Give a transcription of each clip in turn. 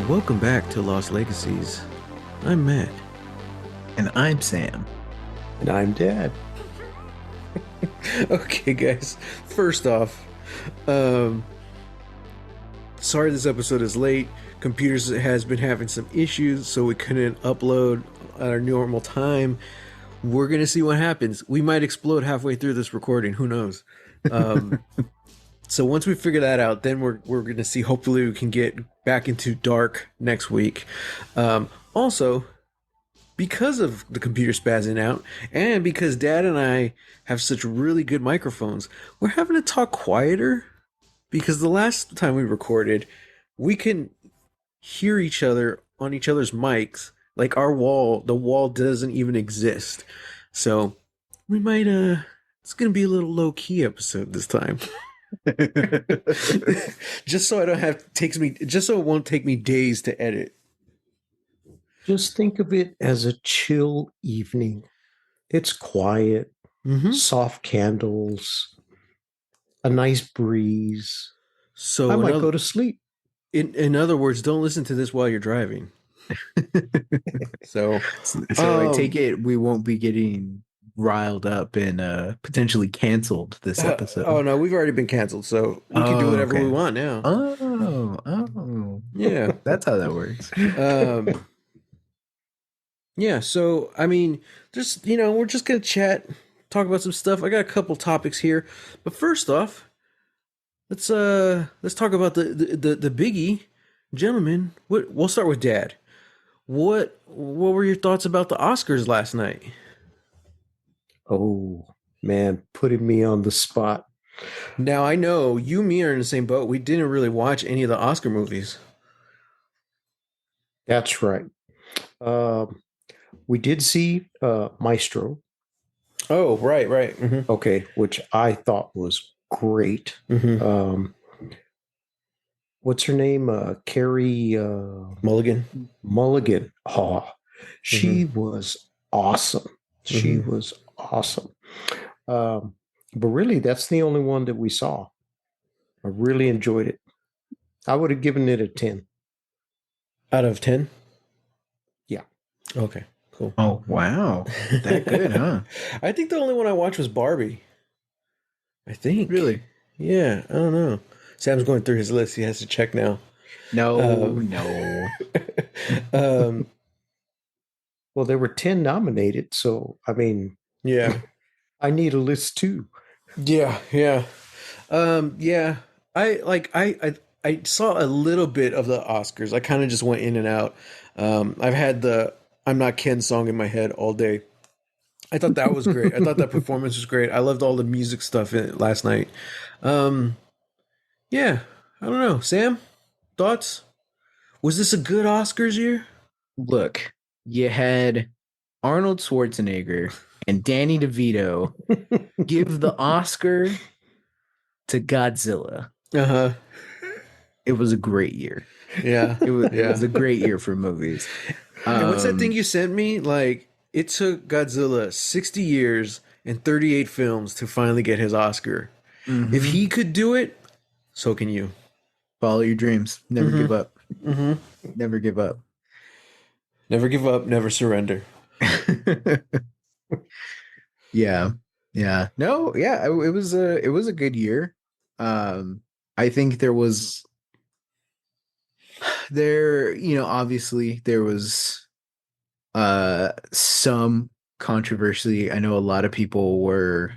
Welcome back to Lost Legacies. I'm Matt. And I'm Sam. And I'm Dad. Okay, guys. First off, sorry this episode is late. Computers has been having some issues, so we couldn't upload at our normal time. We're gonna see what happens. We might explode halfway through this recording. Who knows? So once we figure that out, then we're going to see. Hopefully, we can get back into dark next week. Also, because of the computer spazzing out, and because Dad and I have such really good microphones, we're having to talk quieter. Because the last time we recorded, we can hear each other on each other's mics. Like the wall doesn't even exist. So we might it's going to be a little low key episode this time. Just so it won't take me days to edit. Just think of it as a chill evening. It's quiet, soft candles, a nice breeze. So I might go to sleep. In other words, don't listen to this while you're driving. So I take it we won't be getting riled up and potentially canceled this episode. Oh no, we've already been canceled, so we can do whatever we want now. Yeah, that's how that works. Yeah, so I mean, just we're just gonna chat, talk about some stuff. I got a couple topics here, but first off, let's talk about the biggie, gentlemen. We'll start with Dad. What were your thoughts about the Oscars last night? Oh, man, putting me on the spot. Now, I know you and me are in the same boat. We didn't really watch any of the Oscar movies. That's right. We did see Maestro. Oh, right. Mm-hmm. Okay, which I thought was great. Mm-hmm. What's her name? Carrie Mulligan. Oh, she was awesome. She was awesome. But really, that's the only one that we saw. I really enjoyed it. I would have given it a 10. Out of 10? Yeah. Okay, cool. Oh, wow. That good, huh? I think the only one I watched was Barbie. I think. Really? Yeah, I don't know. Sam's going through his list. He has to check now. No. Well, there were 10 nominated, so I mean, yeah, I need a list too. Yeah. I saw a little bit of the Oscars. I kind of just went in and out. I've had the "I'm Not Ken" song in my head all day. I thought that was great. I thought that performance was great. I loved all the music stuff in it last night. Yeah, I don't know. Sam, thoughts? Was this a good Oscars year? Look, you had Arnold Schwarzenegger and Danny DeVito give the Oscar to Godzilla. Uh-huh. It was a great year. Yeah. It was a great year for movies. And what's that thing you sent me? Like, it took Godzilla 60 years and 38 films to finally get his Oscar. Mm-hmm. If he could do it, so can you. Follow your dreams. Never give up. Mm-hmm. Never give up. Never give up. Never surrender. Yeah. No, yeah. It was a good year. I think obviously there was some controversy. I know a lot of people were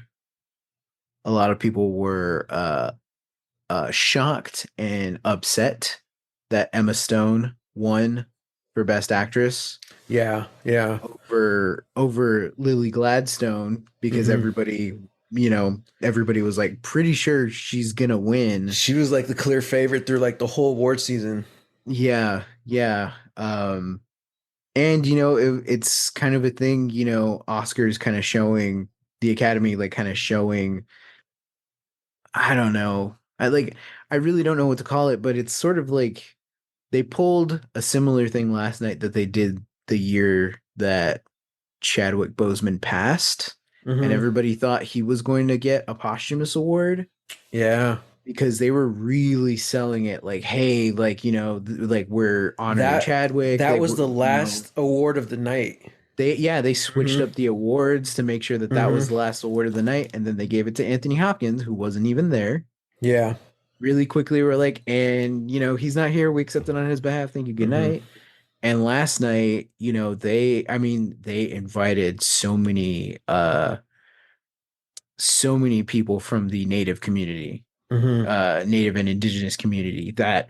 shocked and upset that Emma Stone won for Best Actress. Yeah. Over Lily Gladstone, because everybody was like pretty sure she's gonna win. She was like the clear favorite through like the whole award season. Yeah. And it's kind of a thing, Oscars kind of showing the Academy, like kind of showing, I don't know. I really don't know what to call it, but it's sort of like they pulled a similar thing last night that they did the year that Chadwick Boseman passed, and Mm-hmm. everybody thought he was going to get a posthumous award Yeah. because they were really selling it like, hey, like, like we're honoring That Chadwick, that like, was the last award of the night. they switched Mm-hmm. up the awards to make sure that that was Mm-hmm. the last award of the night, and then they gave it to Anthony Hopkins, who wasn't even there. Yeah. Really quickly, we're like, and he's not here. We accepted on his behalf. Thank you. Good Mm-hmm. night. And last night, they invited so many people from the native community, Mm-hmm. native and indigenous community that,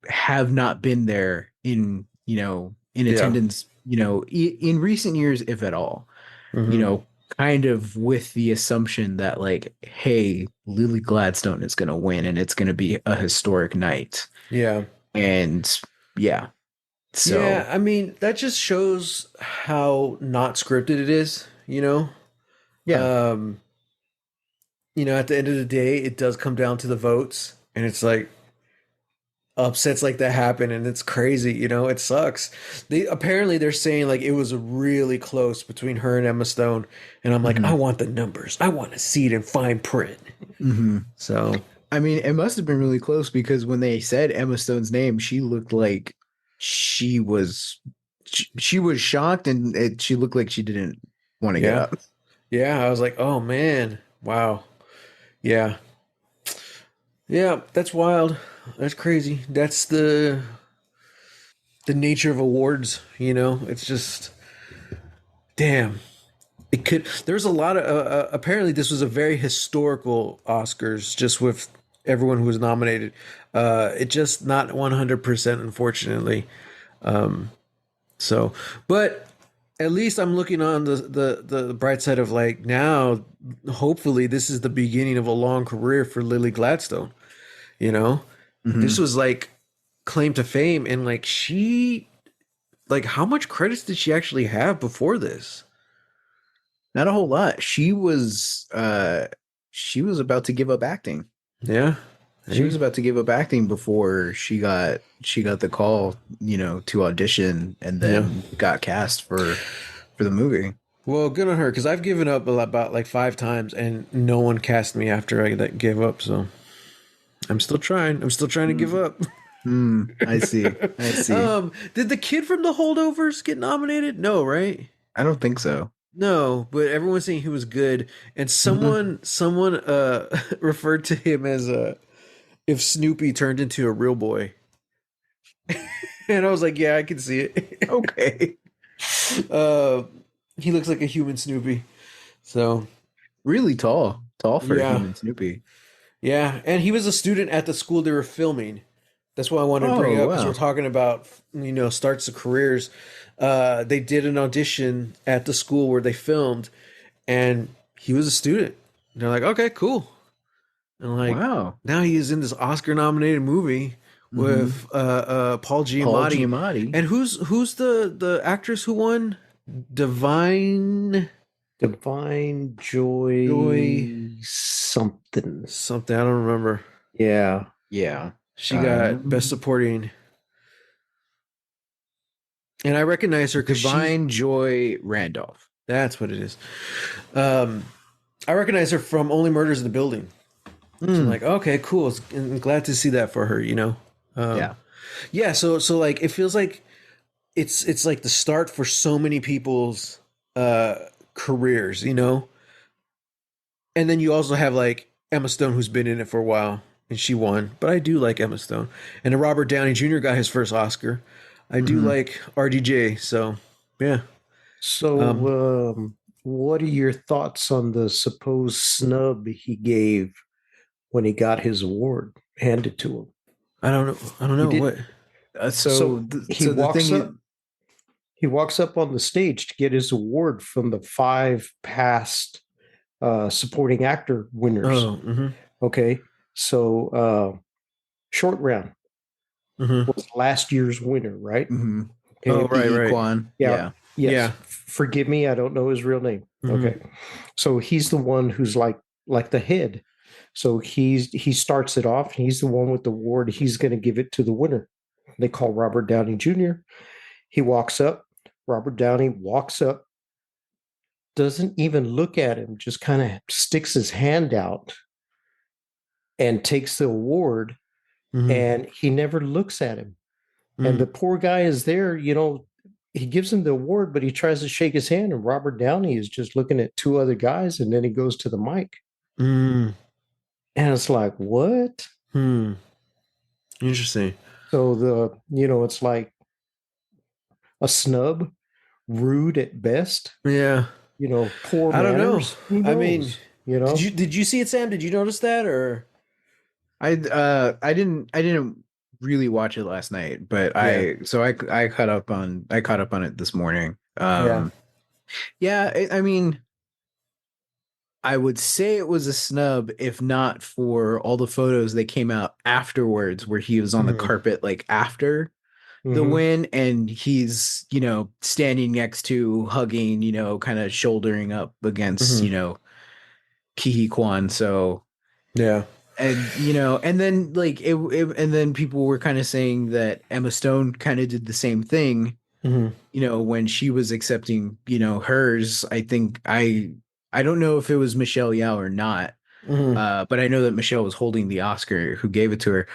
have not been there in Yeah. attendance, in recent years, if at all, you Mm-hmm. know, kind of with the assumption that, like, hey, Lily Gladstone is going to win and it's going to be a historic night. Yeah. And yeah, Yeah, so. I mean, that just shows how not scripted it is, you know? Yeah. Um, at the end of the day, it does come down to the votes, and it's like upsets like that happen, and it's crazy, it sucks. They're saying like it was really close between her and Emma Stone, and I'm like, I Mhm. want the numbers. I want to see it in fine print. Mhm. So, I mean, it must have been really close because when they said Emma Stone's name, she looked like she was shocked, and she looked like she didn't want to get yeah. up. Yeah, I was like, "Oh man. Wow." Yeah. Yeah, that's wild. That's crazy. That's the nature of awards, It's just damn. It could there's a lot of apparently this was a very historical Oscars just with everyone who was nominated. It just not 100% unfortunately. So, but at least I'm looking on the bright side of like now hopefully this is the beginning of a long career for Lily Gladstone, you know? This Mhm. was like claim to fame and like how much credits did she actually have before this? Not a whole lot. She was about to give up acting. Yeah. She Hey. was about to give up acting before she got the call, to audition and Yeah. then got cast for the movie. Well, good on her because I've given up about like 5 times and no one cast me after I gave up. So I'm still trying. I'm still trying to give Mm. up. I see. I see. Did the kid from the Holdovers get nominated? No, right? I don't think so. No, but everyone's saying he was good, and Mhm. someone referred to him as a if Snoopy turned into a real boy, and I was like, yeah, I can see it. Okay. uh, he looks like a human Snoopy. So Really tall. Tall for a yeah, human Snoopy. yeah, and he was a student at the school they were filming. That's what I wanted to bring Oh, up because we're wow. talking about starts of careers. They did an audition at the school where they filmed, and he was a student. And they're like, okay, cool. And like Wow. now he is in this Oscar nominated movie Hmm. with Paul Paul Giamatti. Giamatti. And who's the actress who won? Divine Divine Joy Joy something. something. I don't remember. Yeah. Yeah. She got best supporting. And I recognize her because she's Divine Joy Randolph. that's what it is. Um I recognize her from Only Murders in the Building. So I'm Mm. like, okay, cool. I'm glad to see that for her. Yeah. Yeah, so like it feels like it's like the start for so many people's careers. And then you also have like Emma Stone who's been in it for a while and she won. But I do like Emma Stone. And then Robert Downey Jr. got his first Oscar. I do Mhm. like RDJ, so yeah. Um So, what are your thoughts on the supposed snub he gave when he got his award handed to him? I don't know. I don't He know did. what. So, He so the walks thing is, up. He walks up on the stage to get his award from the five past supporting actor winners. Oh, mhm. Okay, so short round Mhm. was last year's winner, right? mhm, Okay, Oh, right, right. Quan. yeah, Yeah. yes. Yeah. Forgive me, I don't know his real name. Mhm. Okay, so he's the one who's like the head. So he starts it off. He's the one with the award. He's going to give it to the winner. They call Robert Downey Jr. He walks up. Robert Downey walks up, doesn't even look at him, just kind of sticks his hand out and takes the award. Mm-hmm. And he never looks at him. And Mm-hmm. the poor guy is there, he gives him the award, but he tries to shake his hand. And Robert Downey is just looking at two other guys. And then he goes to the mic. Mm-hmm. And it's like, what? Hmm. Interesting. So it's like a snub, rude at best, Yeah. poor I don't know. manners. Who I mean, knows? You know? did you see it, Sam? Did you notice that or? I didn't really watch it last night, but I caught up on it this morning. Yeah, I mean, I would say it was a snub if not for all the photos that came out afterwards where he was on the Mhm. carpet like after the Mhm. win, and he's, standing next to, hugging, kind of shouldering up against, Mhm. Kihi Kwan. So, Yeah. and then like and then people were kind of saying that Emma Stone kind of did the same thing, Mm-hmm. when she was accepting, hers. I don't know if it was Michelle Yeoh or not, Mm-hmm. but I know that Michelle was holding the Oscar, who gave it to her.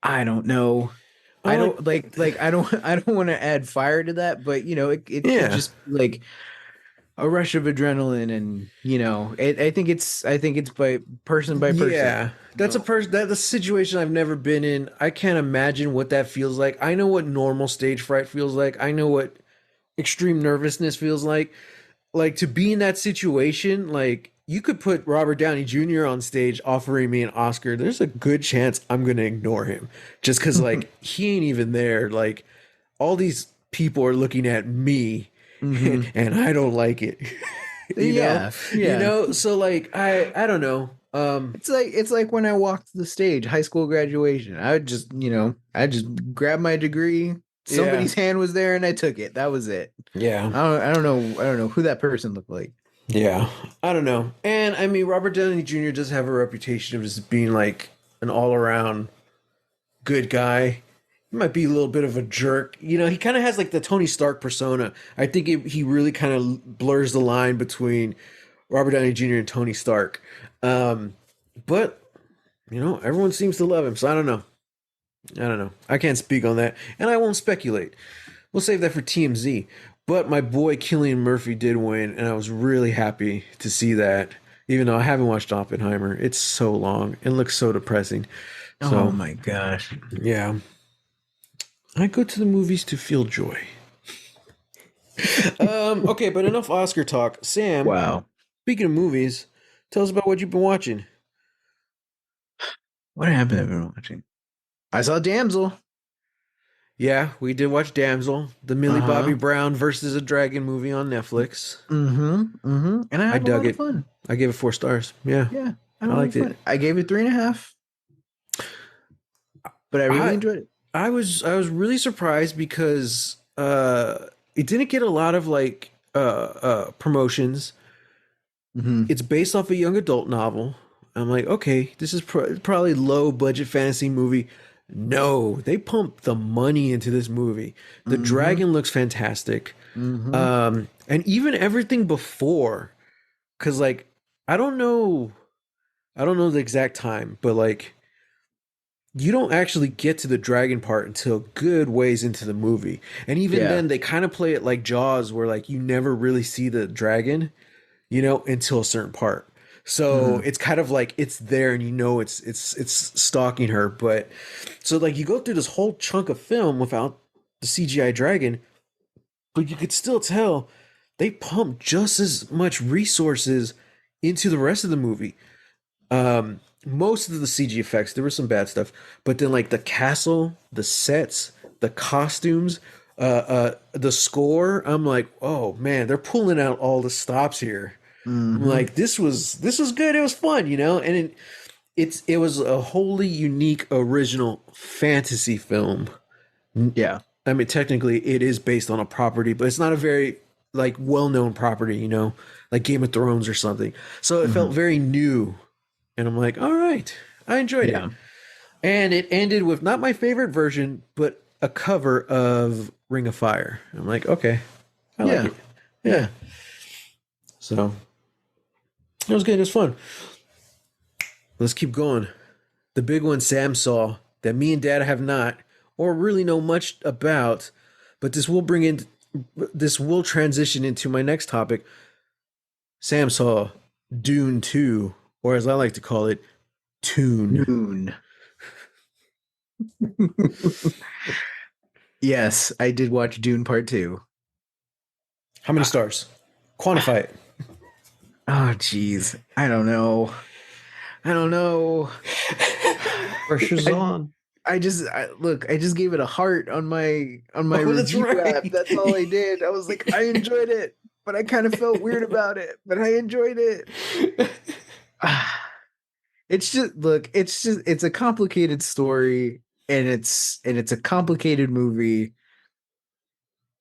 I don't know. I don't I don't want to add fire to that, but it could Yeah. just be like a rush of adrenaline, and I think it's by person by person. Yeah, that's that's a situation I've never been in. I can't imagine what that feels like. I know what normal stage fright feels like. I know what extreme nervousness feels like. Like to be in that situation, like you could put Robert Downey Jr. on stage offering me an Oscar. There's a good chance I'm gonna ignore him just because like he ain't even there. Like all these people are looking at me, Mhm. and I don't like it. Yeah, yeah. So like I don't know. It's like when I walked the stage, high school graduation. I just grabbed my degree. Yeah. Somebody's hand was there, and I took it. That was it. Yeah. I don't know who that person looked like. Yeah. I don't know. And I mean, Robert Downey Jr. does have a reputation of just being like an all around good guy. He might be a little bit of a jerk. He kind of has like the Tony Stark persona. I think he really kind of blurs the line between Robert Downey Jr. and Tony Stark. But, everyone seems to love him. So I don't know. I can't speak on that. And I won't speculate. We'll save that for TMZ. But my boy Cillian Murphy did win, and I was really happy to see that. Even though I haven't watched Oppenheimer, it's so long and looks so depressing. So, Oh my gosh. yeah, I go to the movies to feel joy. Okay, but enough Oscar talk. Sam, Wow. speaking of movies, tell us about what you've been watching. What happened? I've been watching. I saw Damsel. Yeah, we did watch Damsel, the Millie Uh-huh. Bobby Brown versus a Dragon movie on Netflix. Mm-hmm. Mm-hmm. And I had a dug lot it. of fun. I gave it 4 stars. Yeah, Yeah. I liked it. I gave it 3.5. But I really enjoyed it. I was really surprised because it didn't get a lot of like promotions. Mm-hmm. It's based off a young adult novel. I'm like, okay, this is probably low budget fantasy movie. No, they pumped the money into this movie. The Mhm. dragon looks fantastic. Mm-hmm. And even everything before, because like I don't know the exact time, but like you don't actually get to the dragon part until good ways into the movie. And even Yeah. then they kind of play it like Jaws, where like you never really see the dragon, until a certain part. So it's kind of like it's there and it's stalking her. But so like you go through this whole chunk of film without the CGI dragon, but you could still tell they pumped just as much resources into the rest of the movie. Most of the CG effects, there was some bad stuff, but then like the castle, the sets, the costumes, the score, I'm like, oh man, they're pulling out all the stops here. Mm-hmm. Like this was good. It was fun, and it was a wholly unique original fantasy film. Yeah. I mean, technically it is based on a property, but it's not a very like well-known property, like Game of Thrones or something. So it felt very new, and I'm like, all right, I enjoyed it. And it ended with not my favorite version, but a cover of Ring of Fire. I'm like, okay, I like it. Yeah. So it was good. It was fun. Let's keep going. The big one Sam saw that me and Dad have not, or really know much about, but this will transition into my next topic. Sam saw Dune 2, or as I like to call it, Tune. Dune. Yes, I did watch Dune Part 2. How many stars? Quantify it. Oh, jeez. I don't know. Pressure's on. I just gave it a heart on my That's review right. app. That's all I did. I was like, I enjoyed it, but I kind of felt weird about it, but I enjoyed it. It's a complicated story, and it's a complicated movie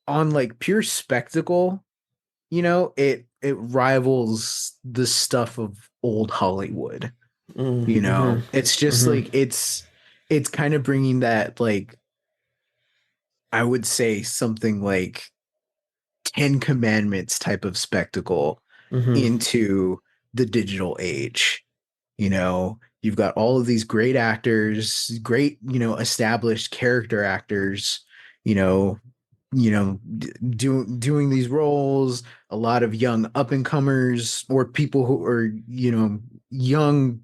on like pure spectacle. It rivals the stuff of old Hollywood. It's just like it's kind of bringing that, like, I would say something like 10 Commandments type of spectacle into the digital age. You've got all of these great actors, great, established character actors, doing these roles, a lot of young up and comers, or people who are, young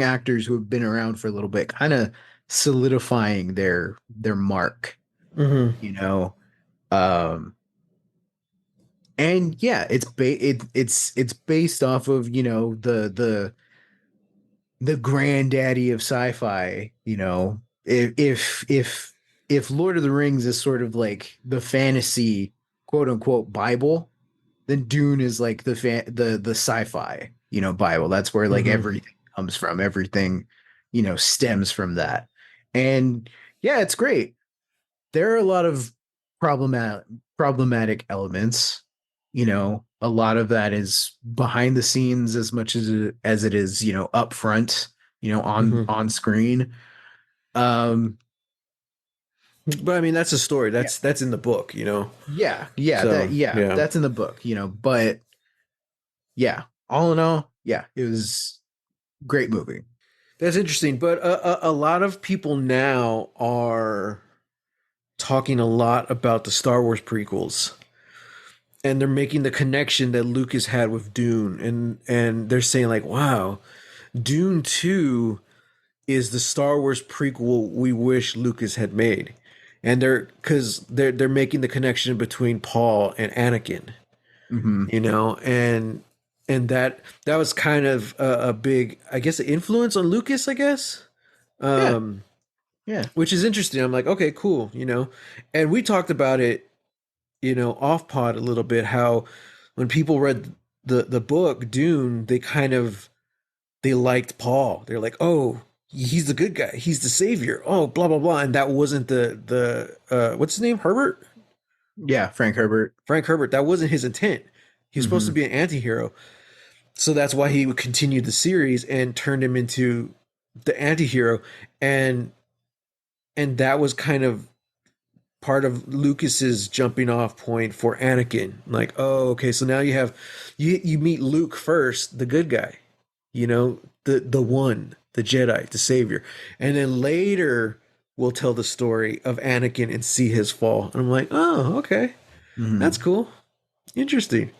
actors who have been around for a little bit, kind of solidifying their mark. And yeah, it's based off of, the granddaddy of sci-fi. If Lord of the Rings is sort of like the fantasy quote unquote Bible, then Dune is like the sci-fi, Bible. That's where like everything comes from. Everything, stems from that. And yeah, it's great. There are a lot of problematic elements. A lot of that is behind the scenes as much as it is, up front, on screen. But I mean, that's a story. That's in the book, Yeah, So, that's in the book, but yeah, all in all, yeah, it was a great movie. That's interesting. But a lot of people now are talking a lot about the Star Wars prequels, and they're making the connection that Lucas had with Dune, and they're saying like, wow, Dune 2 is the Star Wars prequel we wish Lucas had made. And they're making the connection between Paul and Anakin, and that was kind of a big, I guess, influence on Lucas, I guess. Yeah. Which is interesting. I'm like, okay, cool, and we talked about it, off pod a little bit, how when people read the book Dune, they liked Paul. They're like, oh, he's the good guy. He's the savior. Oh, blah, blah, blah. And that wasn't the what's his name? Herbert? Yeah, Frank Herbert. That wasn't his intent. He was supposed to be an anti-hero. So that's why he would continue the series and turned him into the anti-hero. And that was kind of part of Lucas's jumping off point for Anakin. Like, oh, okay, so now you meet Luke first, the good guy, the one, the Jedi, the savior. And then later we'll tell the story of Anakin and see his fall. And I'm like, oh, okay. That's cool. Interesting.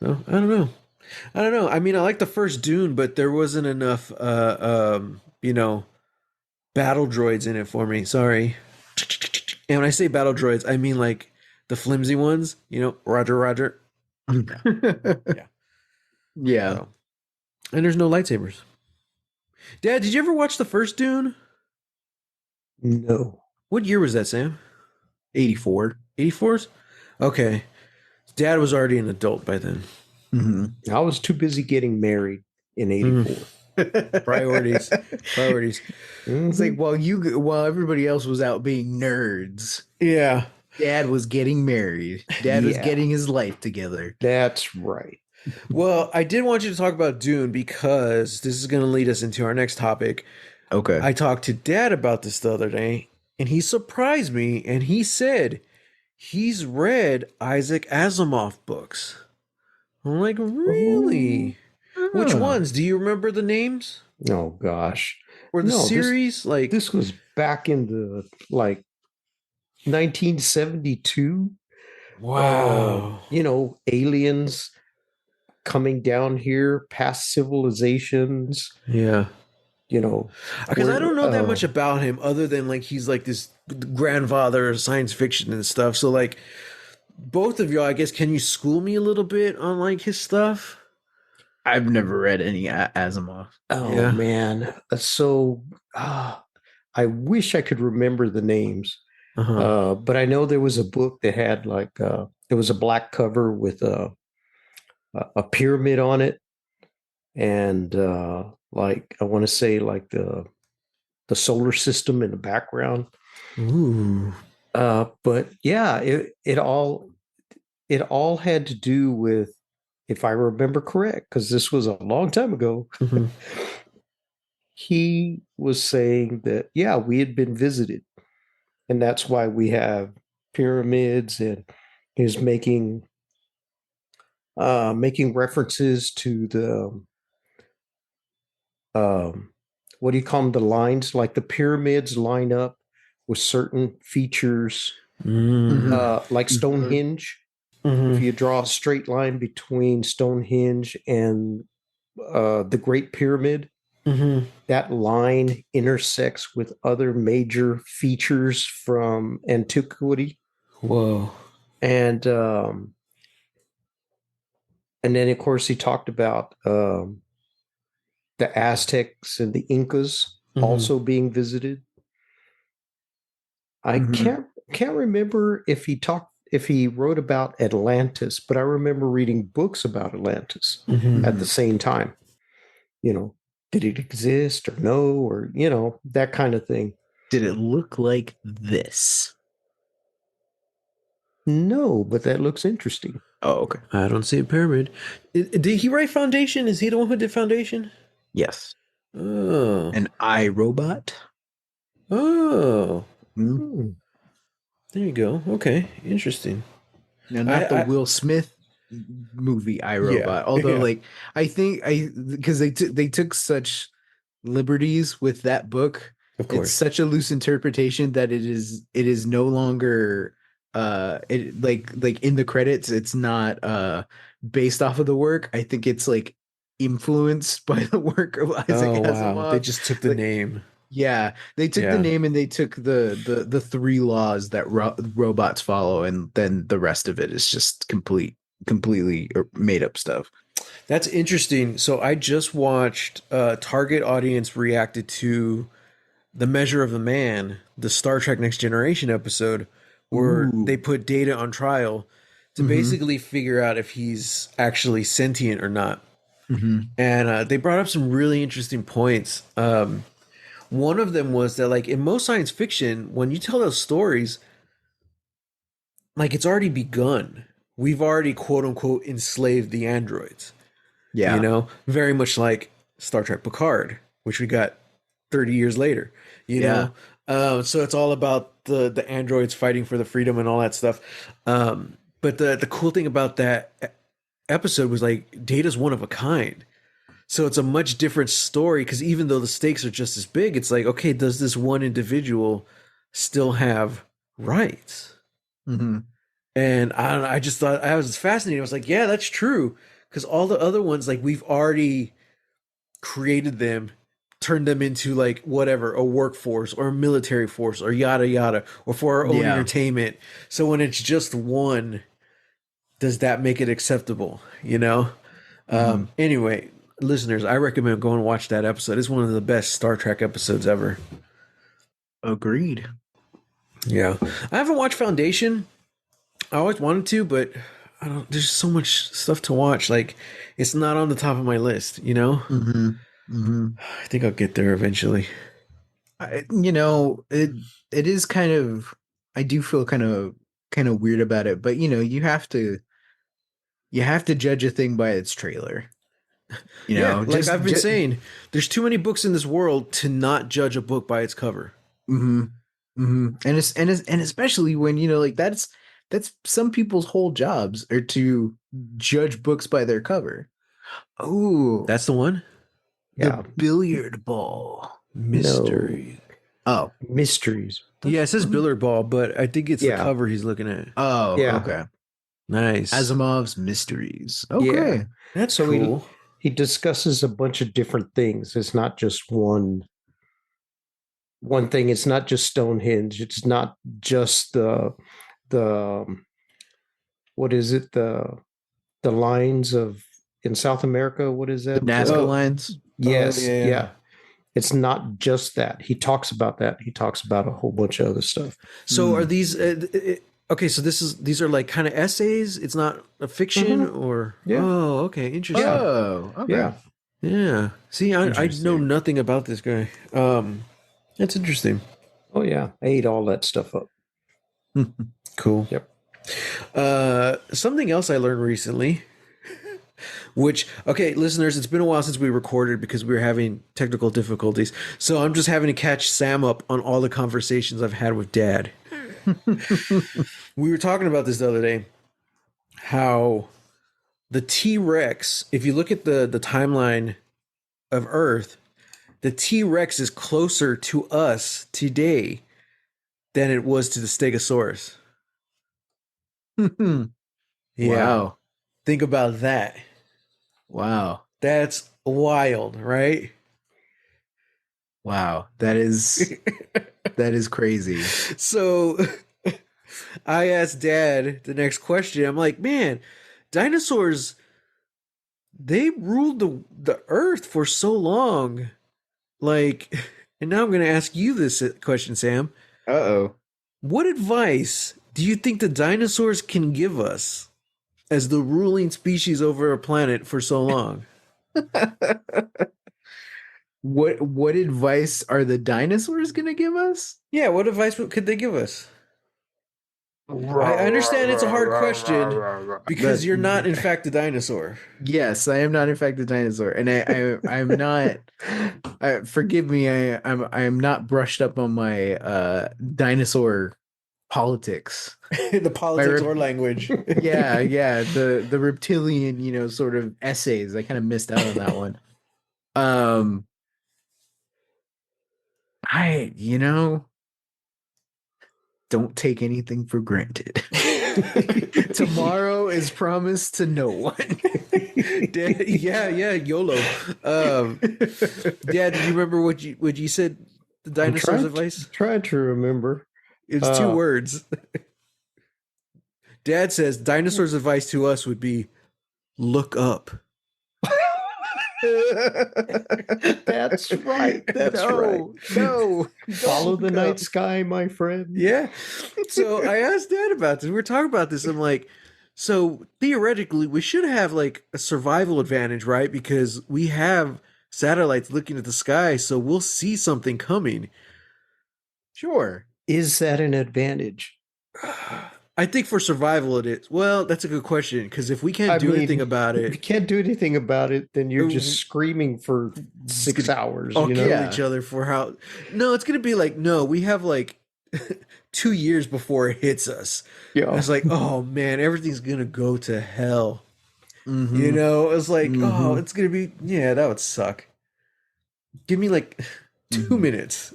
So I don't know. I mean, I like the first Dune, but there wasn't enough battle droids in it for me. Sorry. And when I say battle droids, I mean like the flimsy ones, Roger, Roger. Yeah. So, and there's no lightsabers. Dad, did you ever watch the first Dune? No. What year was that, Sam? 84. 84s? Okay. Dad was already an adult by then. I was too busy getting married in 84. Priorities. It's like, while everybody else was out being nerds, Yeah. Dad was getting married. Dad was getting his life together. That's right. Well, I did want you to talk about Dune because this is going to lead us into our next topic. Okay. I talked to Dad about this the other day, and he surprised me, and he said he's read Isaac Asimov books. I'm like, Oh, really? Which Oh. ones? Do you remember the names oh gosh. or the No, series? Like, this was back in the like 1972. wow. Aliens coming down here past civilizations, Yeah. you know, Because I don't where know that much about him other than like he's like this grandfather of science fiction and stuff. So like both of y'all, I guess, can you school me a little bit on like his stuff? I've never read any Asimov. oh Yeah. man, so I wish I could remember the names. Uh-huh. But I know there was a book that had like it was a black cover with a pyramid on it, and like I want to say like the solar system in the background. Ooh. But yeah, it all had to do with, if I remember correct, because this was a long time ago. Mhm. He was saying that yeah, we had been visited, and that's why we have pyramids, and he was making references to the what do you call them, the lines, like the pyramids line up with certain features, Mm. Mhm. like Stonehenge. If Mhm. you draw a straight line between Stonehenge and the Great Pyramid, Mhm. that line intersects with other major features from antiquity. Whoa. And and then of course he talked about the Aztecs and the Incas Mhm. also being visited. I Mhm. can't remember if he wrote about Atlantis, but I remember reading books about Atlantis Mhm. at the Mhm. same time. You know, did it exist or no, or that kind of thing. Did it look like this? No, but that looks interesting. Oh, okay. I don't see a pyramid. Did he write Foundation? Is he the one who did Foundation? Yes. Oh. An iRobot. Oh. Mm. Hmm. There you go. Okay. Interesting. Now, I, not the I Will Smith movie yeah. iRobot. Although, Yeah. like, I think because they took such liberties with that book. Of It's course. such a loose interpretation that it is no longer it like in the credits it's not based off of the work. I think it's like influenced by the work of Isaac Oh wow. They Asimov. just took the Like, name. yeah, they took the Yeah. name and they took the three laws that robots follow, and then the rest of it is just completely made up stuff. That's interesting. So I just watched target audience reacted to The Measure of the Man, the Star Trek Next Generation episode, where they Ooh. put Data on trial to Mm-hmm. basically figure out if he's actually sentient or not. Mm-hmm. And they brought up some really interesting points. One of them was that, like, in most science fiction, when you tell those stories, like, it's already begun. We've already, quote unquote, enslaved the androids, Yeah. very much like Star Trek Picard, which we got 30 years later, you Yeah. know? So it's all about the androids fighting for the freedom and all that stuff. But the cool thing about that episode was like Data's one of a kind. So it's a much different story because even though the stakes are just as big, it's like, okay, does this one individual still have rights? Mm-hmm. And I don't know, I just thought I was fascinated. I was like, yeah, that's true. Because all the other ones, like we've already created them, turned them into like whatever, a workforce or a military force or yada yada, or for our own Yeah. entertainment. So when it's just one, does that make it acceptable? Mm-hmm. Anyway, listeners, I recommend going and watch that episode. It's one of the best Star Trek episodes ever. Agreed. Yeah, I haven't watched Foundation. I always wanted to, but I don't. There's so much stuff to watch. Like, it's not on the top of my list. Mm-hmm. Mm-hmm. I think I'll get there eventually. It is kind of, I do feel kind of weird about it, but you have to judge a thing by its trailer. Yeah, like Just I've been saying, there's too many books in this world to not judge a book by its cover. mm-hmm. And especially when, like that's some people's whole jobs are to judge books by their cover. Oh, That's the one. the Yeah. billiard ball. Mystery. Oh, Mysteries. Yeah, it says billiard ball, but I think it's the Yeah. cover he's looking at. oh, Yeah. okay. Nice. Asimov's Mysteries. Yeah. Okay. That's So cool. he discusses a bunch of different things. It's not just one thing. It's not just Stonehenge. It's not just the what is it, the lines of in South America. What is The that? Nazca Oh. lines. Yes, yeah. yeah. It's not just that. He talks about that. He talks about a whole bunch of other stuff. So are these okay? So these are like kind of essays. It's not a fiction or Yeah. Oh, okay, interesting. Oh, okay. Yeah. Yeah. See, I know Interesting. nothing about this guy. That's interesting. Oh yeah. I ate all that stuff up. Cool. Yep. Something else I learned recently, which, okay, listeners, it's been a while since we recorded because we were having technical difficulties. So I'm just having to catch Sam up on all the conversations I've had with Dad. We were talking about this the other day, how the T-Rex, if you look at the timeline of Earth, the T-Rex is closer to us today than it was to the Stegosaurus. Yeah. Wow. Think about that. Wow. That's wild, right? Wow. That is crazy. So I asked Dad the next question. I'm like, man, dinosaurs, they ruled the earth for so long. Like, and now I'm going to ask you this question, Sam. Uh-oh. What advice do you think the dinosaurs can give us as the ruling species over a planet for so long? What advice are the dinosaurs going to give us? Yeah, what advice could they give us? I understand it's a hard question because you're not, in fact, a dinosaur. Yes, I am not in fact a dinosaur, and I'm not. Forgive me, I'm not brushed up on my dinosaur politics. The politics or language. Yeah, the reptilian, sort of essays. I kind of missed out on that one. Don't take anything for granted. Tomorrow is promised to no one. Yeah, YOLO. Dad, do you remember what you said? The dinosaurs' advice? Trying to remember. It's 2 words. Dad says dinosaurs' advice to us would be look up. That's right. That's right. No. Follow the night sky, my friend. Yeah. So I asked Dad about this. We were talking about this. I'm like, so theoretically, we should have like a survival advantage, right? Because we have satellites looking at the sky, so we'll see something coming. Sure. Is that an advantage? I think for survival it is. Well, that's a good question because if we can't do anything about If you it, can't do anything about it, then you're just screaming for 6 hours. I'll You know? kill each other for how. No, it's gonna be like we have like 2 years before it hits us. Yeah. It's like, oh man, everything's gonna go to hell. Mhm. You know, it's like, oh, Mhm. it's gonna be, yeah, that would suck. Give me like 2 minutes.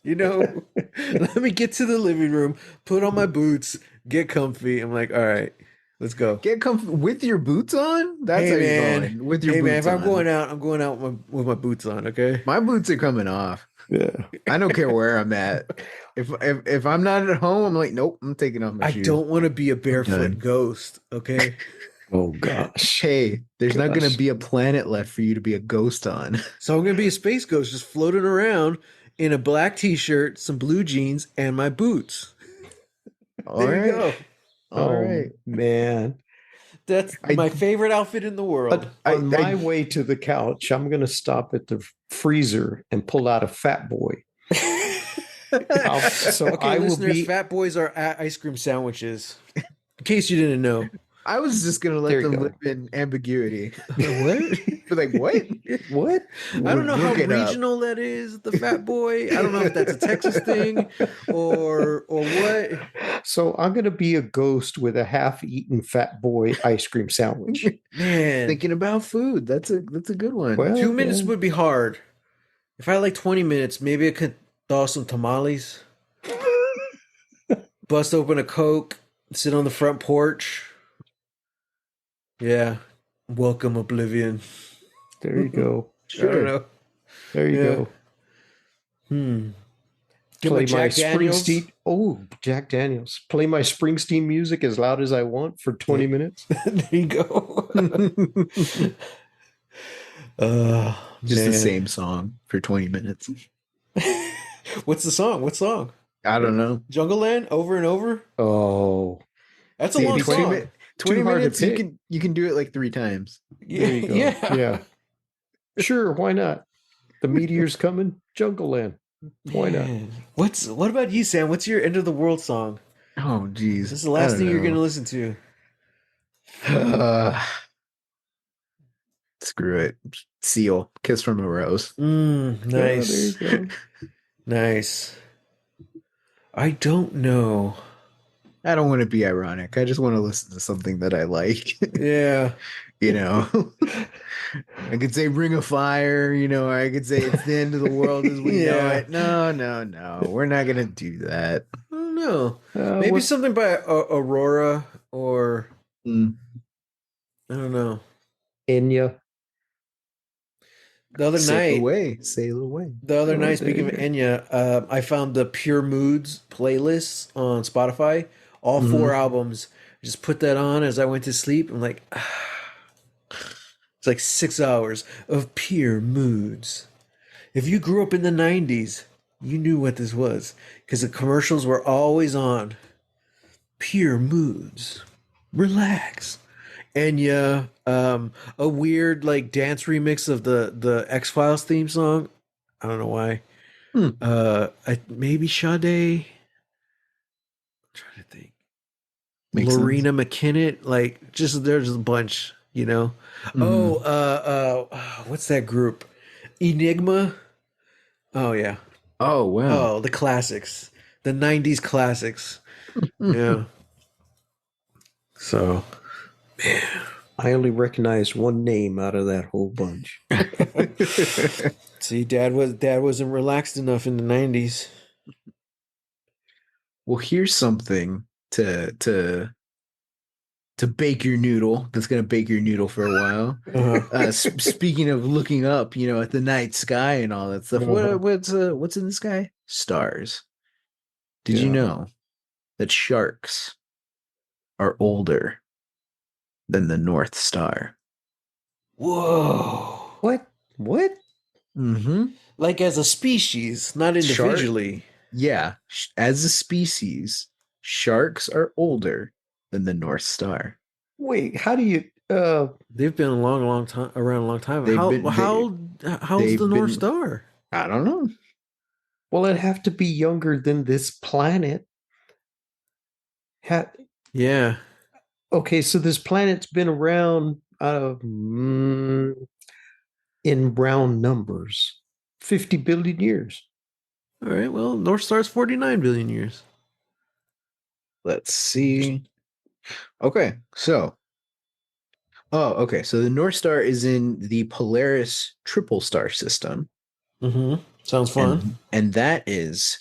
You know, let me get to the living room, put on my boots, get comfy. I'm like, all right, let's go. Get comfy with your boots on. That's Hey, how you're man. going. With your Hey boots man, if on. I'm going out with my boots on. Okay. My boots are coming off. Yeah. I don't care where I'm at. If I'm not at home, I'm like, nope, I'm taking off my I shoes. don't want to be a barefoot done. ghost. Okay. Oh gosh. Hey, there's not Gosh. going to be a planet left for you to be a ghost on. So I'm gonna be a space ghost, just floating around in a black t-shirt, some blue jeans, and my boots. There you go. All right. Man. That's my favorite outfit in the world. On my way to the couch, I'm going to stop at the freezer and pull out a Fat Boy. Okay, listeners, Fat Boys are ice cream sandwiches. In case you didn't know. I was just going to let them live in ambiguity. What? Like, what? What? I don't know how Look it up. regional that is, the Fat Boy. I don't know if that's a Texas thing or what. So I'm going to be a ghost with a half-eaten Fat Boy ice cream sandwich. Man, Thinking about food. That's a good one. Well, 2 minutes yeah. would be hard. If I had like 20 minutes, maybe I could thaw some tamales, bust open a Coke, sit on the front porch. Yeah. Welcome, Oblivion. There you go. I don't know. There you Yeah. go. Get Play my Jack Daniels. Springsteen. Oh, Jack Daniels. Play my Springsteen music as loud as I want for 20 minutes. There you go. Just the Man. same song for 20 minutes. What's the song? What song? I don't know. Jungle Land over and over? Oh, That's a See, long 20 song. 20 Too hard to minutes, you pick. can do it like 3 times. there you go. Yeah. Yeah. Sure, why not? The meteor's coming. Jungle Land. Why not? Man. What about you, Sam? What's your end of the world song? Oh, geez. This is the last thing you're gonna listen to. Screw it. Seal. Kiss from a Rose. Nice. Oh, there you go. Nice. I don't know. I don't want to be ironic. I just want to listen to something that I like. Yeah. You know, I could say Ring of Fire, or I could say it's the end of the world as we know Yeah. it. No. We're not going to do that. I don't know. Maybe what- something by Aurora or Mm. I don't know. Enya. The other night, Sail away. The other Oh, night, there speaking you of go. Enya, I found the Pure Moods playlist on Spotify. All 4 albums. I just put that on as I went to sleep. I'm like, it's like 6 hours of pure moods. If you grew up in the 90s, you knew what this was because the commercials were always on. Pure moods. Relax. Enya, a weird like dance remix of the X-Files theme song. I don't know why. Maybe Sade. I'm trying to think. Makes Lorena McKinnon, like there's a bunch, what's that group? Enigma. Oh yeah. Oh, wow. Oh, the classics. The 90s classics. Yeah. So, I only recognized one name out of that whole bunch. see, Dad wasn't relaxed enough in the 90s. Well, here's something to bake your noodle. That's going to bake your noodle for a while. Speaking of looking up, at the night sky and all that stuff. What's in the sky? Stars. Did you know that sharks are older than the North Star? Whoa. What? Mm-hmm. Like as a species, not individually. Yeah. As a species, sharks are older than the North Star. Wait, how do you They've been around a long time. They've How's they've the North been- Star? I don't know. well, it'd have to be younger than this planet. Yeah. Okay, so this planet's been around in round numbers 50 billion years. All right. Well, North Star's 49 billion years. Let's see. Okay, so the North Star is in the Polaris triple star system. Mm-hmm. Sounds fun. And that is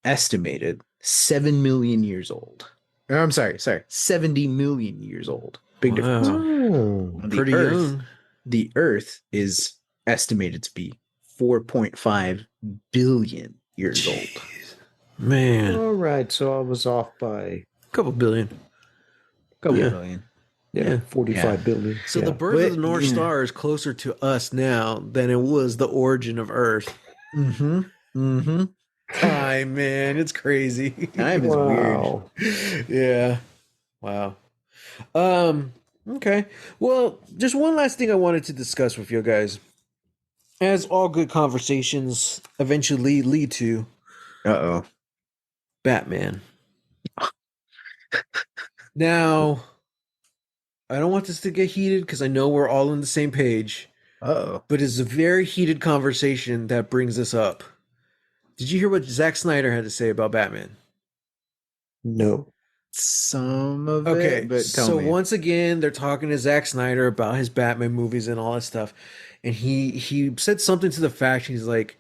estimated 7 million years old. Or, I'm sorry, 70 million years old. Big difference. Wow. Oh, On Pretty young. The Earth is estimated to be 4.5 billion years old. Man. all right. So I was off by A couple billion. Couple Yeah. billion. Yeah. 45 billion. So Yeah. the birth of the But, North Star is closer to us now than it was the origin of Earth. Mm-hmm. Mm-hmm. Time, man. It's crazy. Time is Wow. Yeah. Wow. Okay. Well, just one last thing I wanted to discuss with you guys. As all good conversations eventually lead to Uh-oh. Batman. Now, I don't want this to get heated because I know we're all on the same page, Oh, but it's a very heated conversation that brings this up. Did you hear what Zack Snyder had to say about Batman? No. some of it, Okay, but tell so me. once again, they're talking to Zack Snyder about his Batman movies and all that stuff, and he said something to the fact he's like,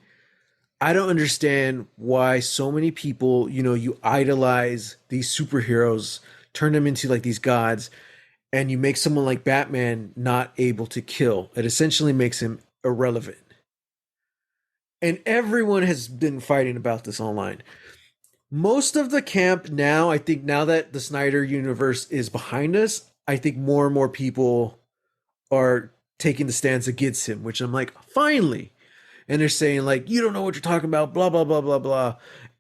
I don't understand why so many people, you idolize these superheroes, turn them into like these gods, and you make someone like Batman not able to kill. It essentially makes him irrelevant. And everyone has been fighting about this online. Most of the camp now, I think now that the Snyder universe is behind us, I think more and more people are taking the stance against him, which I'm like, finally. And they're saying like, you don't know what you're talking about, blah blah blah blah blah.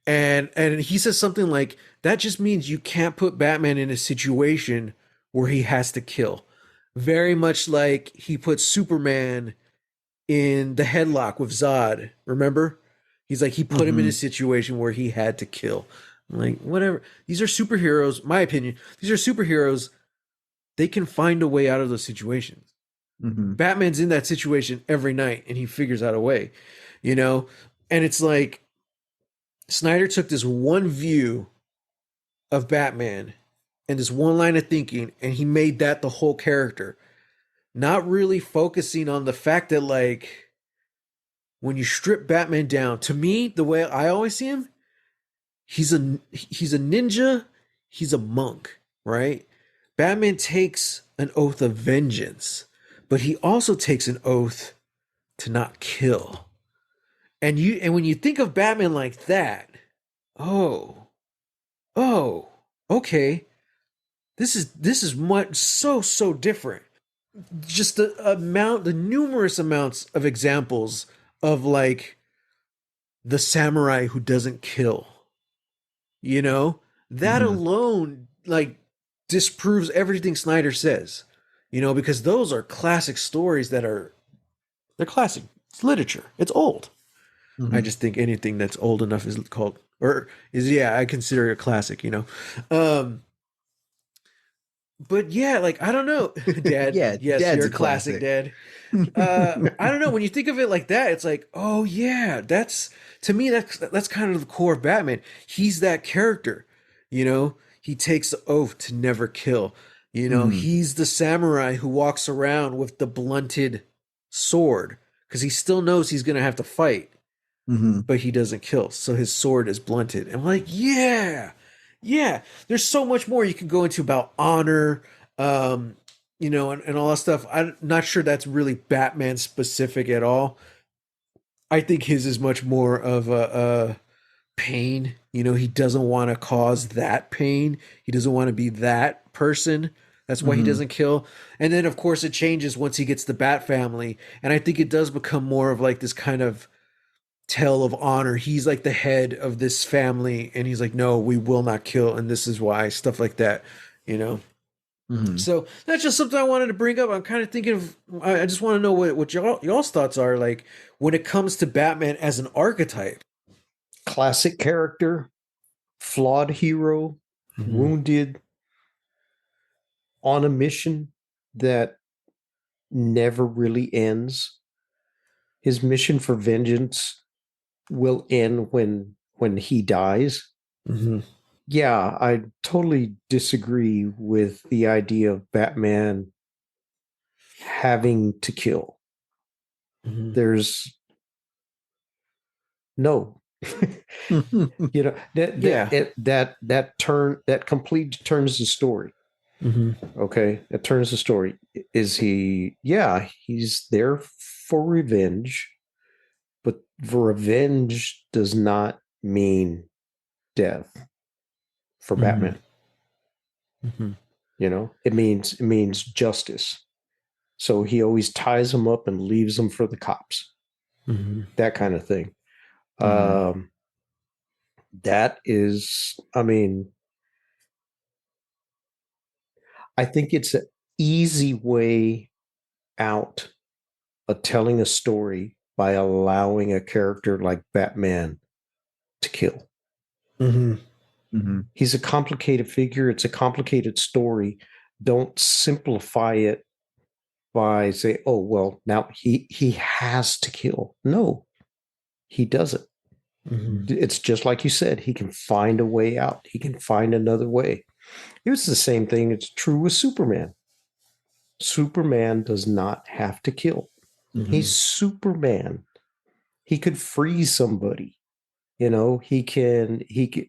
And he says something like, that just means you can't put Batman in a situation where he has to kill. Very much like he put Superman in the headlock with Zod. Remember? He's like, he put him in a situation where he had to kill. I'm like, whatever. These are superheroes, my opinion. These are superheroes. They can find a way out of those situations. Mm-hmm. Batman's in that situation every night and he figures out a way, you know? And it's like Snyder took this one view of Batman and this one line of thinking and he made that the whole character. Not really focusing on the fact that like when you strip Batman down, to me, the way I always see him, he's a ninja, he's a monk, right? Batman takes an oath of vengeance, but he also takes an oath to not kill. And when you think of Batman like that, oh, oh, okay. This is much so different. Just the numerous amounts of examples of like the samurai who doesn't kill. You know, that alone like disproves everything Snyder says. Because those are classic stories they're classic. It's literature. It's old. I just think anything that's old enough is called or is I consider it a classic. But yeah, like I don't know, Dad. Yeah, Yes, Dad's you're a a classic, classic. Dad. I don't know. When you think of it like that, it's like, oh yeah, that's to me that's kind of the core of Batman. He's that character, He takes the oath to never kill. He's the samurai who walks around with the blunted sword because he still knows he's gonna have to fight, but he doesn't kill. So his sword is blunted. And I'm like, yeah, yeah. There's so much more you can go into about honor, and all that stuff. I'm not sure that's really Batman specific at all. I think his is much more of a pain. He doesn't want to cause that pain. He doesn't want to be that person. That's why he doesn't kill. And then, of course, it changes once he gets the Bat family. And I think it does become more of like this kind of tale of honor. He's like the head of this family. And he's like, no, we will not kill. And this is why, stuff like that. So that's just something I wanted to bring up. I'm kind of thinking of, I just want to know what y'all's thoughts are like when it comes to Batman as an archetype. Classic character, flawed hero, wounded, on a mission that never really ends. His mission for vengeance will end when he dies. Yeah, I totally disagree with the idea of Batman having to kill. There's no, that complete turns the story. Okay, it turns the story. Is he? Yeah, he's there for revenge, but revenge does not mean death for Batman. It means justice. So he always ties them up and leaves them for the cops. That kind of thing. That is, I think it's an easy way out of telling a story by allowing a character like Batman to kill. He's a complicated figure. It's a complicated story. don't simplify it by say, oh well, now he has to kill. No, he doesn't. Mm-hmm. It's just like you said, he can find a way out. He can find another way. It was the same thing. It's true with Superman. Superman does not have to kill. Mm-hmm. He's Superman. He could freeze somebody. He can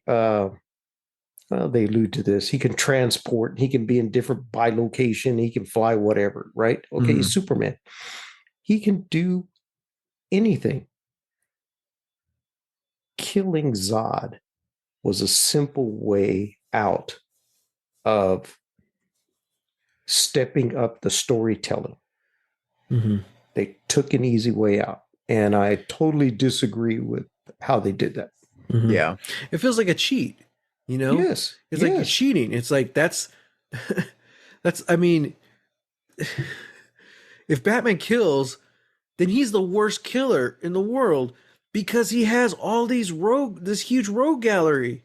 well, they allude to this. He can transport, he can be in different by location, he can fly, whatever, right? Okay, Mm-hmm. he's Superman. He can do anything. Killing Zod was a simple way out of stepping up the storytelling. Mm-hmm. They took an easy way out. And I totally disagree with how they did that. Mm-hmm. Yeah. It feels like a cheat, you know? Yes. It's like you're Yes. cheating. It's like I mean, if Batman kills, then he's the worst killer in the world because he has all this huge rogue gallery.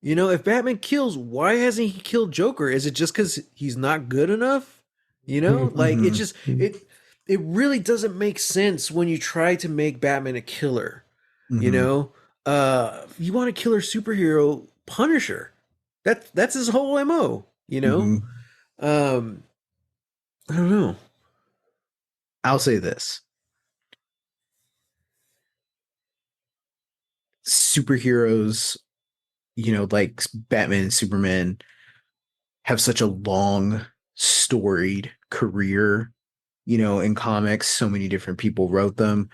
You know, if Batman kills, why hasn't he killed Joker? Is it just because he's not good enough? You know, like Mhm. it really doesn't make sense when you try to make Batman a killer. You Mhm. know, you want a killer superhero, Punisher. That's his whole MO. You know, Mhm. um, I don't know. I'll say this. Superheroes, like Batman and Superman have such a long, storied career, in comics. So many different people wrote them.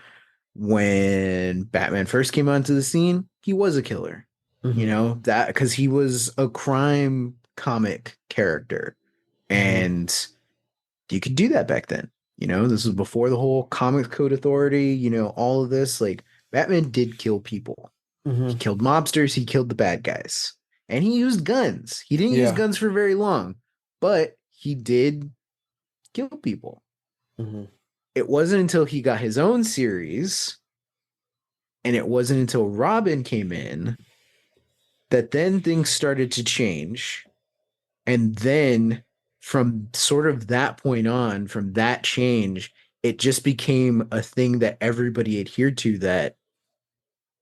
When Batman first came onto the scene, he was a killer. Mm-hmm. That because he was a crime comic character. And you could do that back then. This was before the whole Comics Code Authority, all of this. Like, Batman did kill people. He Mm-hmm. killed mobsters, he killed the bad guys. And he used guns. He didn't use Yeah. guns for very long, but he did kill people. Mm-hmm. It wasn't until he got his own series, and it wasn't until Robin came in, that then things started to change. And then from sort of that point on, from that change, it just became a thing that everybody adhered to, that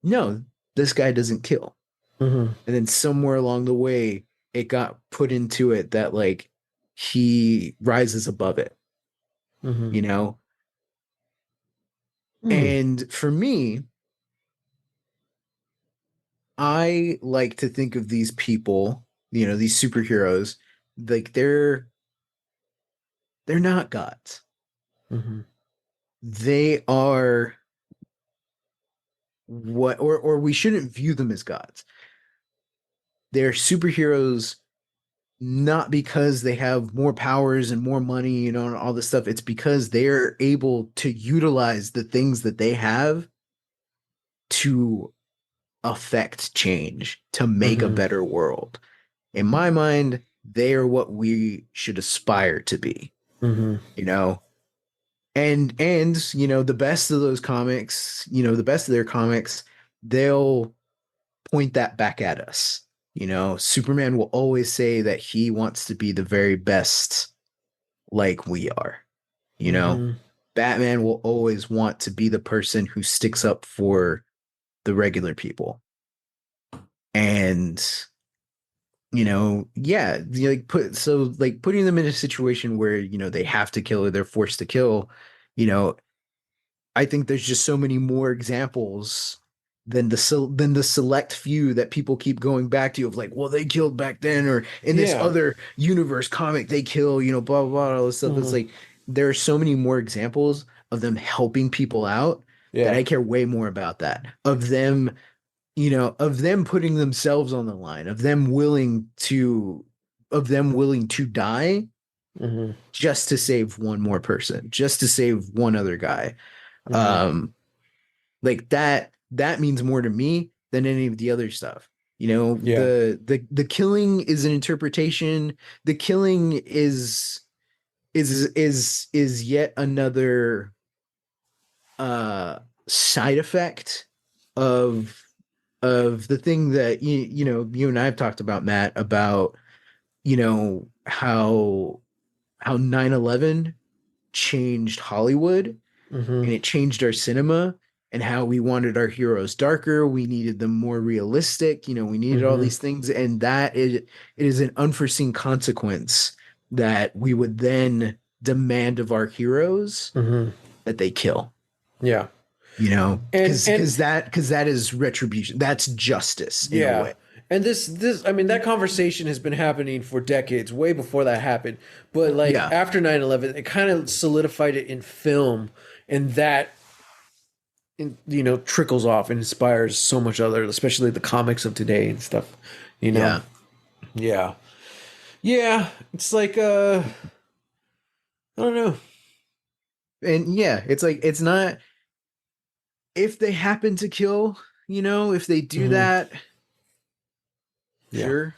no, this guy doesn't kill. Mm-hmm. And then somewhere along the way, it got put into it that, like, he rises above it, Mm-hmm. you know? Hmm. And for me, I like to think of these people, these superheroes, like they're not gods. Mm-hmm. They are what, or we shouldn't view them as gods. They're superheroes not because they have more powers and more money, and all this stuff. It's because they're able to utilize the things that they have to affect change, to make a Mm-hmm. better world. In my mind, they are what we should aspire to be, Mm-hmm. you know? And the best of those comics, the best of their comics, they'll point that back at us. Superman will always say that he wants to be the very best, like we are. You know, Mm-hmm. Batman will always want to be the person who sticks up for the regular people. And yeah, like putting them in a situation where they have to kill or they're forced to kill. You know, I think there's just so many more examples than the select few that people keep going back to, of like, well, they killed back then, or in this Yeah. other universe comic they kill, blah blah blah, all this stuff. It's Mm-hmm. like there are so many more examples of them helping people out that Yeah. I care way more about that. Of them putting themselves on the line, of them willing to die Mm-hmm. just to save one more person, just to save one other guy. Mm-hmm. Like that means more to me than any of the other stuff. Yeah. The killing is an interpretation. The killing is yet another uh side effect of the thing that you and I have talked about, Matt, about how 9/11 changed Hollywood, Mm-hmm. and it changed our cinema, and how we wanted our heroes darker, we needed them more realistic, we needed all Mm-hmm. these things, and it is an unforeseen consequence that we would then demand of our heroes Mm-hmm. that they kill. Yeah. Because And that is retribution. That's justice in a yeah. way. And this I mean that conversation has been happening for decades, way before that happened. But like Yeah. after 9/11, it kind of solidified it in film, and that trickles off and inspires so much other, especially the comics of today and stuff, you know. Yeah. Yeah. Yeah, it's like I don't know. And yeah, it's like, it's not, if they happen to kill, if they do Mhm. that, Yeah. sure.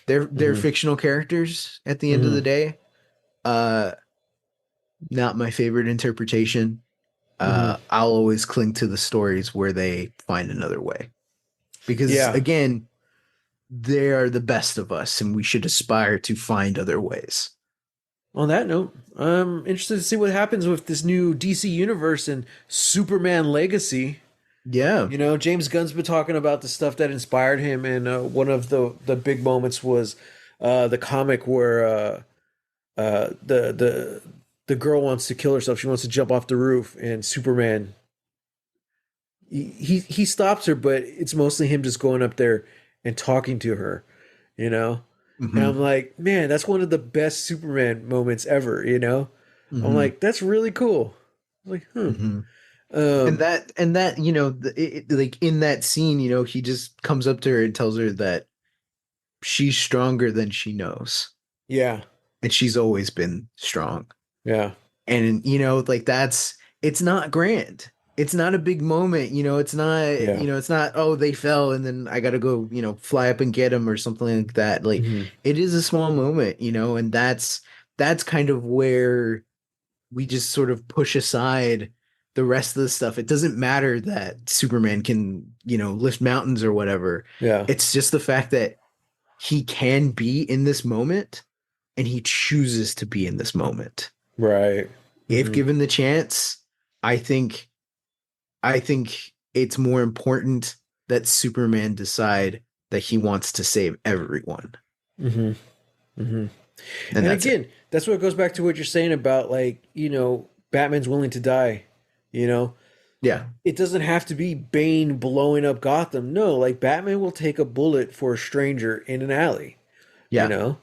They're Mhm. fictional characters at the end of the Mhm. day. Uh Not my favorite interpretation. Mhm. I'll always cling to the stories where they find another way. Because Yeah. again, they are the best of us and we should aspire to find other ways. On that note, I'm interested to see what happens with this new DC universe and Superman Legacy. Yeah. James Gunn's been talking about the stuff that inspired him, and one of the big moments was the comic where the girl wants to kill herself. She wants to jump off the roof, and Superman he stops her, but it's mostly him just going up there and talking to her, you know. And Hmm. I'm like, man, that's one of the best Superman moments ever. I'm Hmm. like, that's really cool. I'm like, Hmm. And Um, that like in that scene, he just comes up to her and tells her that she's stronger than she knows, yeah, and she's always been strong. yeah, And like, it's not grand, it's not a big moment, it's not, yeah. it's not, oh, they fell and then I gotta go, fly up and get them or something like that. Like, Hmm. it is a small moment, and that's kind of where we just sort of push aside the rest of the stuff. It doesn't matter that Superman can, lift mountains or whatever. Yeah, It's just the fact that he can be in this moment, and he chooses to be in this moment. right. If Hmm. given the chance, I think I think it's more important that Superman decide that he wants to save everyone. Hmm. Hmm. And And that's it. again, that's what goes back to what you're saying about like, Batman's willing to die, you know? Yeah. It doesn't have to be Bane blowing up Gotham. No, like Batman will take a bullet for a stranger in an alley, you Yeah. know?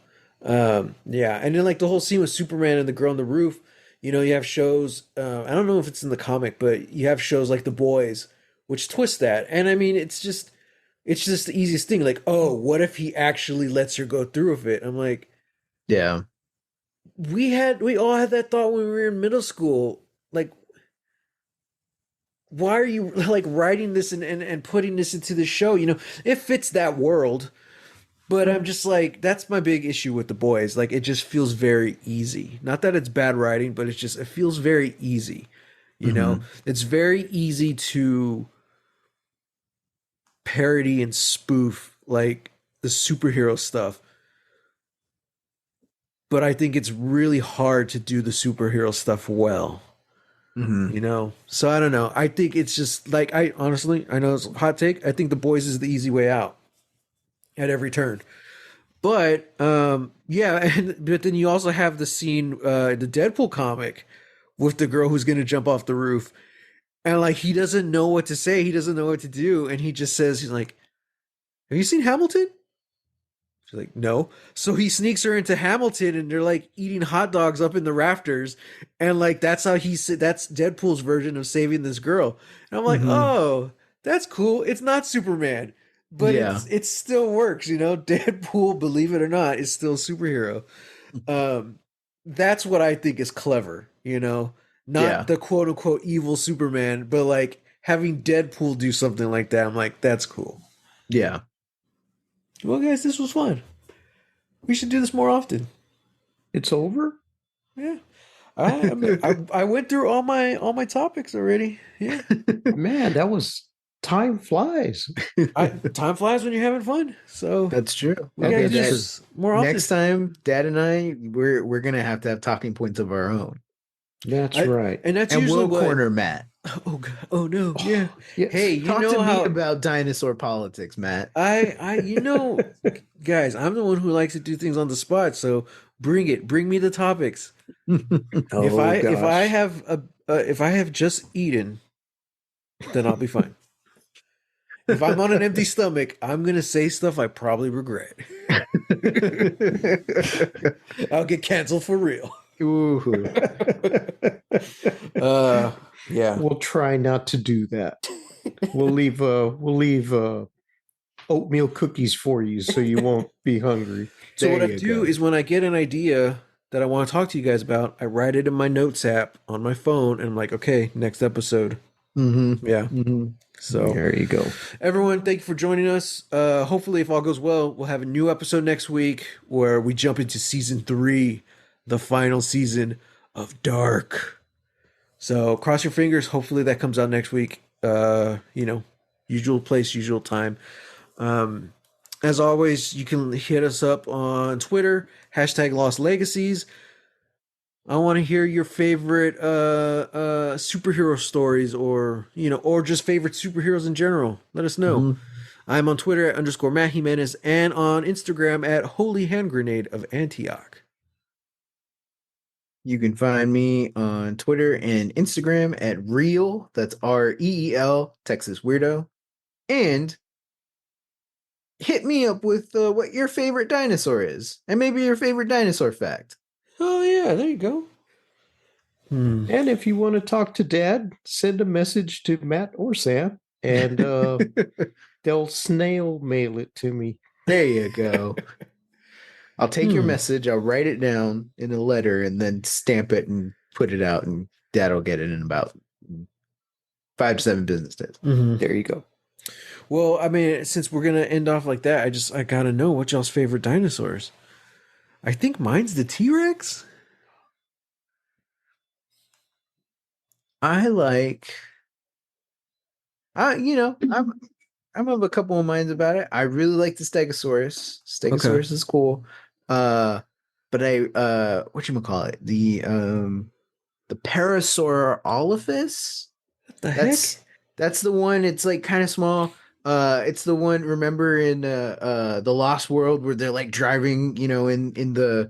Yeah. And then like the whole scene with Superman and the girl on the roof, you have shows, I don't know if it's in the comic, but you have shows like The Boys, which twist that. And I mean, it's just the easiest thing. Like, oh, what if he actually lets her go through with it? I'm like, Yeah. we all had that thought when we were in middle school. Like, why are you like writing this and putting this into the show? It fits that world, but I'm just like, that's my big issue with The Boys. Like, it just feels very easy. Not that it's bad writing, but it feels very easy. Hmm. It's very easy to parody and spoof like the superhero stuff, but I think it's really hard to do the superhero stuff well. Hmm. So I don't know. I think it's just like, I honestly, I know it's a hot take, I think The Boys is the easy way out at every turn. But yeah, but then you also have the scene, the Deadpool comic, with the girl who's gonna jump off the roof, and like he doesn't know what to say, he doesn't know what to do, and he just says, he's like, have you seen Hamilton? She's like, no. So he sneaks her into Hamilton, and they're like eating hot dogs up in the rafters, and like that's how he said, that's Deadpool's version of saving this girl. And I'm like, Hmm. oh, that's cool. It's not Superman, but Yeah. it still works. Deadpool, believe it or not, is still a superhero. Um, that's what I think is clever. Not Yeah. the quote unquote evil Superman, but like having Deadpool do something like that. I'm like, that's cool. Yeah. Well, guys, this was fun. We should do this more often. It's over? Yeah. I went through all my topics already. Yeah. Man, that was time flies. Time flies when you're having fun. So That's true. we gotta Okay, do that's this more often. Next time, Dad and I, we're gonna have to have talking points of our own, That's right. And that's and usually we'll what. corner Matt. Oh God. Oh no. Yeah. Yes. Hey, you Talk know to me how about dinosaur politics, Matt. guys, I'm the one who likes to do things on the spot. So bring it. Bring me the topics. Oh, if I gosh. have if I have just eaten, then I'll be fine. If I'm on an empty stomach, I'm gonna say stuff I probably regret. I'll get canceled for real. Ooh. Yeah. We'll try not to do that. We'll leave oatmeal cookies for you so you won't be hungry. So There what I you do go. is when I get an idea that I want to talk to you guys about, I write it in my notes app on my phone, and I'm like, okay, next episode. Mm-hmm. Yeah. Mm-hmm. So There you go. everyone, thank you for joining us. Hopefully, if all goes well, we'll have a new episode next week where we jump into season 3, the final season of Dark. So cross your fingers. Hopefully that comes out next week. Usual place, usual time. As always, you can hit us up on Twitter, #Lost Legacies. I want to hear your favorite superhero stories, or just favorite superheroes in general. Let us know. Mhm. I'm on Twitter at _Matt Jimenez and on Instagram at Holy Hand Grenade of Antioch. You can find me on Twitter and Instagram at Reel, that's REEL, Texas Weirdo. And hit me up with what your favorite dinosaur is, and maybe your favorite dinosaur fact. Oh yeah, there you go. And if you want to talk to Dad, send a message to Matt or Sam, and they'll snail mail it to me. There you go. I'll take your message, I'll write it down in a letter, and then stamp it and put it out, and Dad'll get it in about 5 to 7 business days. There you go. Well, I mean, since we're gonna end off like that, I gotta know what y'all's favorite dinosaurs. I think mine's the T-Rex. I like, I'm of a couple of minds about it. I really like the Stegosaurus. Stegosaurus is cool. But whatchamacallit? The Parasaurolophus? What the heck? That's the one. It's like kind of small. It's the one, remember in the Lost World where they're like driving, in the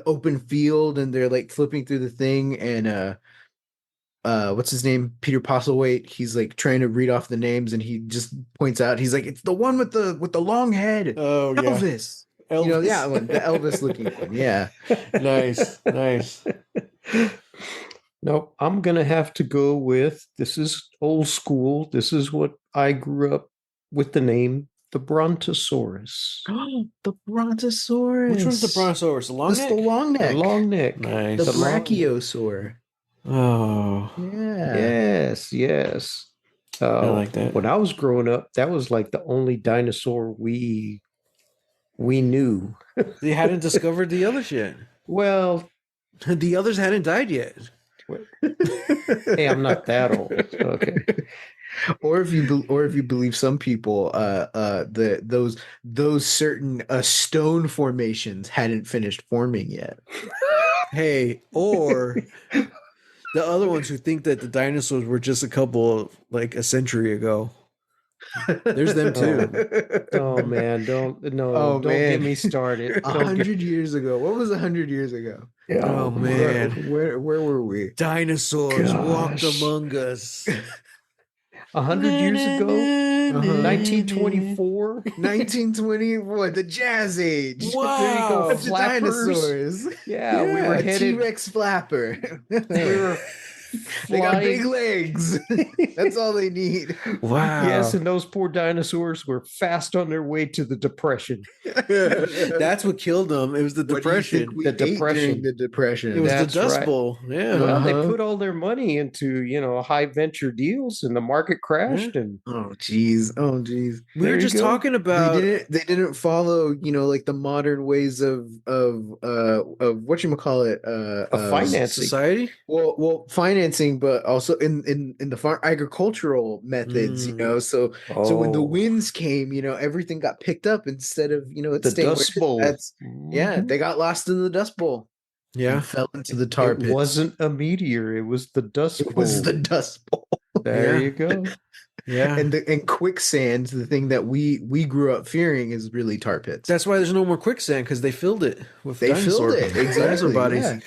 open field, and they're like flipping through the thing, and what's his name? Peter Postlethwaite. He's like trying to read off the names, and he just points out, he's like, it's the one with the long head. Oh yeah, Elvis. Elvis. Yeah, the Elvis looking one. Yeah. Nice. No, I'm going to have to go with, this is old school. This is what I grew up with, the name, the Brontosaurus. The Brontosaurus. Which one's the Brontosaurus? The long That's neck? the long neck. The long neck. Nice. The The long- Brachiosaur. Oh, Yeah. Yes. I like that. When I was growing up, that was like the only dinosaur we knew. They hadn't discovered the other shit. Well, The others hadn't died yet. hey, I'm not that old. Okay. Or if you believe some people, those certain stone formations hadn't finished forming yet. Hey, or the other ones who think that the dinosaurs were just a couple, like a century ago. There's them too. Oh man, don't Oh, get man. me started. 100 years ago. What was 100 years ago? Oh, man. Where were we? Dinosaurs walked Gosh. among us. 100 years ago, 1924. 1920. What? The Jazz Age. Wow. There you go. Bunch of Flappers. dinosaurs. Yeah, we were A headed. T-Rex flapper. We were They got big flying. legs. That's all they need. Wow. Yes, and those poor dinosaurs were fast on their way to the Depression. That's what killed them. It was the What do you Depression. think we The ate during Depression. the Depression. It was That's the Dust right. Bowl. Yeah. Well, they Uh-huh. put all their money into, high venture deals, and the market crashed. And Oh geez. we There were you just go. talking about. They didn't follow, like the modern ways of whatchamacallit, Of financing. Society. Well, financing financing, but also in the farm agricultural methods, you know. So when the winds came, you know, everything got picked up instead of, you know, it's The staying where Dust Bowl. that's they got lost in the Dust Bowl. Yeah. And fell into the tar It pits. wasn't a meteor. It was the Dust Bowl. It was the Dust Bowl. There you go. Yeah. And quicksand, the thing that we grew up fearing, is really tar pits. That's why there's no more quicksand, because they filled it with filled it. dinosaur Exactly. bodies.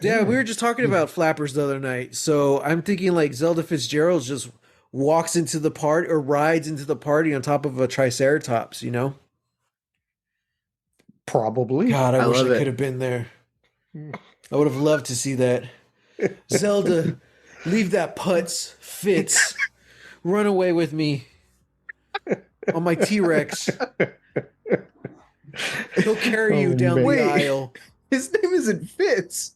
Yeah, we were just talking about flappers the other night. So I'm thinking like Zelda Fitzgerald just walks into the party or rides into the party on top of a triceratops, you know? Probably. God, I wish love I it. could have been there. I would have loved to see that. Zelda, leave that putz, Fitz. Run away with me on my T-Rex. He'll carry you down the aisle. His name isn't Fitz,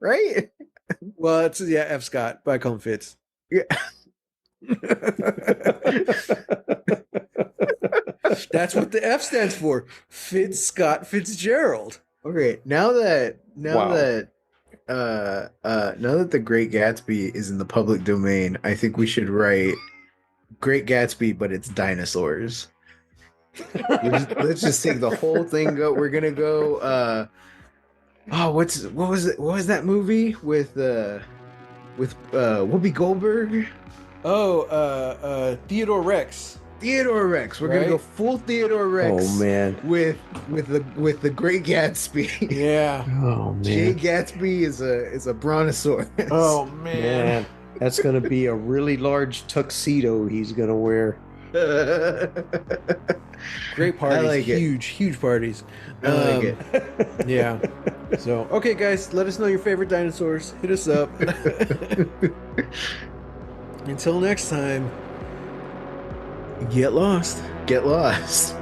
right? Well, it's F. Scott, but I call him Fitz. Yeah. That's what the F stands for. Fitz Scott Fitzgerald. Okay, now that the Great Gatsby is in the public domain, I think we should write Great Gatsby, but it's dinosaurs. Let's just take the whole thing. We're gonna go. What was that movie with Whoopi Goldberg? Theodore Rex. Theodore Rex. We're gonna go full Theodore Rex. Oh man. With the Great Gatsby. Yeah. Oh man. Jay Gatsby is a brontosaurus. Oh man. That's gonna be a really large tuxedo he's gonna wear. Great parties. I like huge parties. I like it. Yeah. So okay, guys, let us know your favorite dinosaurs. Hit us up. Until next time. Get lost. Get lost.